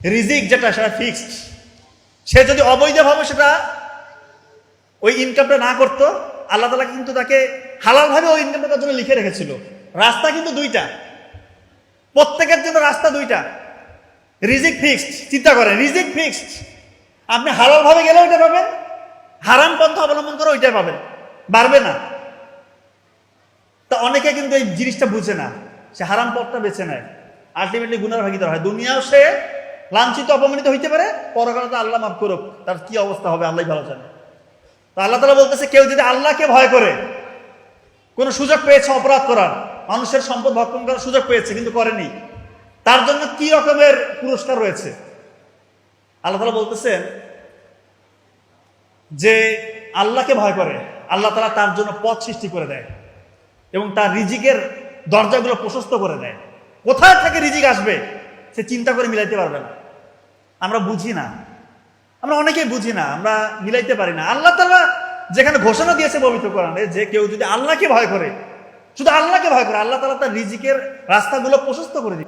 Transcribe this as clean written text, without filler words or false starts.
রিজিক যেটা সেটা ফিক্সড। সে যদি অবৈধভাবে সেটা ওই ইনকামটা না করতো, আল্লাহ তাআলা কিন্তু তাকে হালালভাবে ওই ইনকামটা তার জন্য লিখে রেখেছিল। রাস্তা কিন্তু দুইটা, প্রত্যেকের জন্য রাস্তা দুইটা। রিজিক ফিক্সড। চিন্তা করেন, রিজিক ফিক্সড। আপনি হালালভাবে গেলে ওইটা পাবেন, হারাম পন্থা অবলম্বন করে ওইটাই পাবেন, বাড়বে না। তা অনেকে কিন্তু এই জিনিসটা বুঝে না, সে হারাম পথটা বেছে নেয়, আলটিমেটলি গুনার ভাগীদার হয়। দুনিয়াও সে লাঞ্ছিত অপমানিত হইতে পারে, পরকালে তো আল্লাহ মাফ করুক, তার কি অবস্থা হবে আল্লাহ ভালো জানে। তো আল্লাহ তাআলা বলতেছে, কেউ যদি আল্লাহকে ভয় করে, কোনো সুযোগ পেয়েছে অপরাধ করার, মানুষের সম্পদ ভক্ষণ করার সুযোগ পেয়েছে কিন্তু করেনি, তার জন্য কি রকমের পুরস্কার রয়েছে। আল্লাহ তাআলা বলতেছেন যে আল্লাহকে ভয় করে, আল্লাহ তাআলা তার জন্য পথ সৃষ্টি করে দেয় এবং তার রিজিকের দরজাগুলো প্রশস্ত করে দেয়। কোথায় থেকে রিজিক আসবে সে চিন্তা করে মিলাইতে পারবে না। আমরা বুঝি না, আমরা অনেকেই বুঝি না, আমরা মিলাইতে পারি না। আল্লাহ তাআলা যেখানে ঘোষণা দিয়েছে পবিত্র কোরআনে যে কেউ যদি আল্লাহকে ভয় করে, শুধু আল্লাহকে ভয় করে, আল্লাহ তাআলা তার রিজিকের রাস্তাগুলো প্রশস্ত করে দিবে।